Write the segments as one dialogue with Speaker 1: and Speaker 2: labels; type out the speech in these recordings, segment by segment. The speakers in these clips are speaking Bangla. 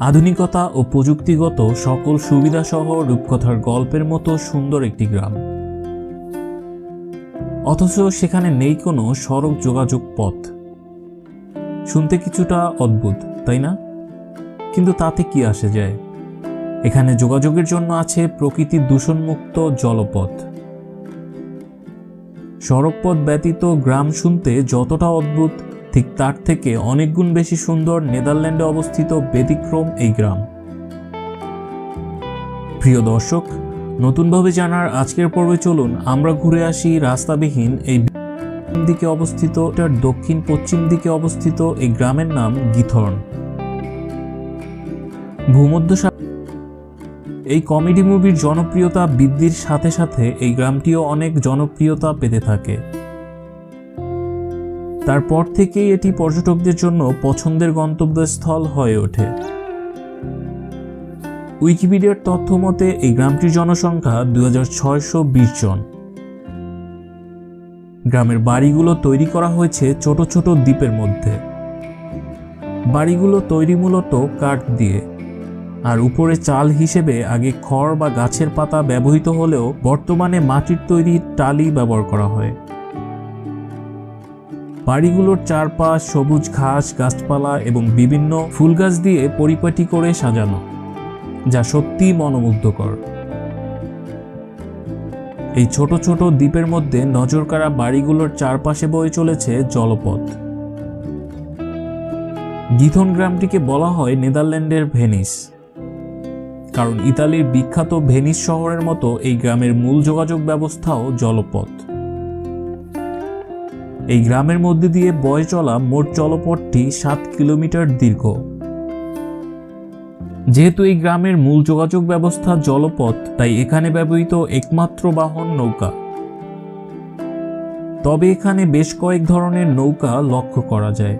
Speaker 1: আধুনিকতা ও প্রযুক্তিগত সকল সুবিধা সহ রূপকথার গল্পের মতো সুন্দর একটি গ্রাম, অথচ সেখানে নেই কোনো সড়ক যোগাযোগ পথ। শুনতে কিছুটা অদ্ভুত, তাই না? কিন্তু তাতে কি আসে যায়? এখানে যোগাযোগের জন্য আছে প্রকৃতি দূষণমুক্ত জলপথ। সড়কপথ ব্যতীত গ্রাম শুনতে যতটা অদ্ভুত, ঠিক তার থেকে অনেক গুণ বেশি সুন্দর নেদারল্যান্ডে অবস্থিত ব্যতিক্রম এই গ্রাম। প্রিয় দর্শক, নতুনভাবে জানার আজকের পর্বে চলুন আমরা ঘুরে আসি রাস্তাবিহীন এই দিকে অবস্থিত, দক্ষিণ পশ্চিম দিকে অবস্থিত এই গ্রামের নাম গিথর্ন। ভূমধ্যসাগর এই কমেডি মুভির জনপ্রিয়তা বৃদ্ধির সাথে সাথে এই গ্রামটিও অনেক জনপ্রিয়তা পেতে থাকে। তারপর থেকেই এটি পর্যটকদের জন্য পছন্দের গন্তব্যস্থল হয়ে ওঠে। উইকিপিডিয়ার তথ্য মতে এই গ্রামটির জনসংখ্যা 2620 জন। গ্রামের বাড়িগুলো তৈরি করা হয়েছে ছোট ছোট দ্বীপের মধ্যে। বাড়িগুলো তৈরি মূলত কাঠ দিয়ে, আর উপরে চাল হিসেবে আগে খড় বা গাছের পাতা ব্যবহৃত হলেও বর্তমানে মাটির তৈরি টালি ব্যবহার করা হয়। বাড়িগুলোর চারপাশ সবুজ ঘাস, গাছপালা এবং বিভিন্ন ফুল গাছ দিয়ে পরিপাটি করে সাজানো, যা সত্যিই মনোমুগ্ধকর। এই ছোট ছোট দ্বীপের মধ্যে নজরকাড়া বাড়িগুলোর চারপাশে বয়ে চলেছে জলপথ। গিথর্ন গ্রামটিকে বলা হয় নেদারল্যান্ডের ভেনিস, কারণ ইতালির বিখ্যাত ভেনিস শহরের মতো এই গ্রামের মূল যোগাযোগ ব্যবস্থাও জলপথ। এই গ্রামের মধ্যে দিয়ে বয়ে চলা মোট জলপথটি 7 কিলোমিটার দীর্ঘ। যেহেতু এই গ্রামের মূল যোগাযোগ ব্যবস্থা জলপথ, তাই এখানে ব্যবহৃত একমাত্র বাহন নৌকা। তবে এখানে বেশ কয়েক ধরনের নৌকা লক্ষ্য করা যায়,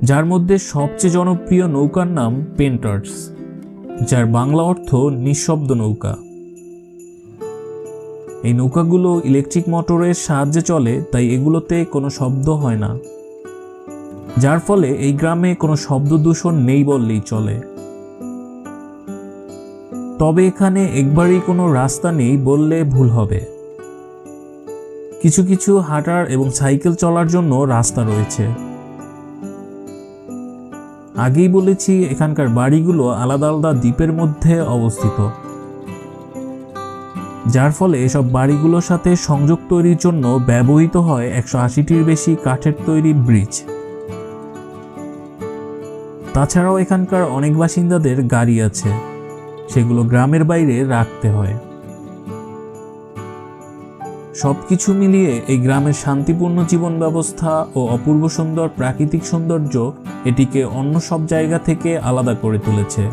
Speaker 1: যার মধ্যে সবচেয়ে জনপ্রিয় নৌকার নাম পেন্টার্স, যার বাংলা অর্থ নিঃশব্দ নৌকা। এই নৌকাগুলো ইলেকট্রিক মোটরের সাহায্যে চলে, তাই এগুলোতে কোনো শব্দ হয় না, যার ফলে এই গ্রামে কোনো শব্দ দূষণ নেই বললেই চলে। তবে এখানে একবারেই কোনো রাস্তা নেই বললে ভুল হবে। কিছু কিছু হাঁটার এবং সাইকেল চলার জন্য রাস্তা রয়েছে। আগেই বলেছি, এখানকার বাড়িগুলো আলাদা আলাদা দ্বীপের মধ্যে অবস্থিত, যার ফলে এসব বাড়িগুলোর সাথে সংযোগ তৈরির জন্য ব্যবহৃত হয় 180টির বেশি কাঠের তৈরি ব্রিজ। তাছাড়াও এখানকার অনেক বাসিন্দাদের গাড়ি আছে, সেগুলো গ্রামের বাইরে রাখতে হয়। সবকিছু মিলিয়ে এই গ্রামের শান্তিপূর্ণ জীবন ব্যবস্থা ও অপূর্ব সুন্দর প্রাকৃতিক সৌন্দর্য এটিকে অন্য সব জায়গা থেকে আলাদা করে তুলেছে,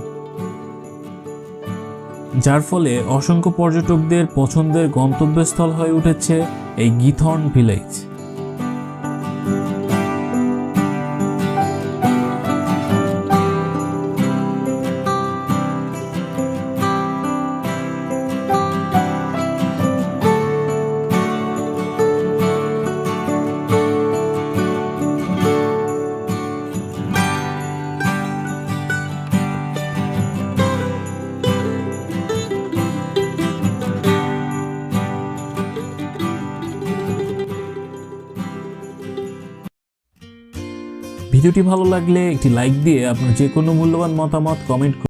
Speaker 1: যার ফলে অসংখ্য পর্যটকদের পছন্দের গন্তব্যস্থল হয়ে উঠেছে এই গিথর্ন ভিলেজ। ভিডিওটি ভালো লাগলে একটি লাইক দিয়ে আপনার যে কোনো মূল্যবান মতামত কমেন্ট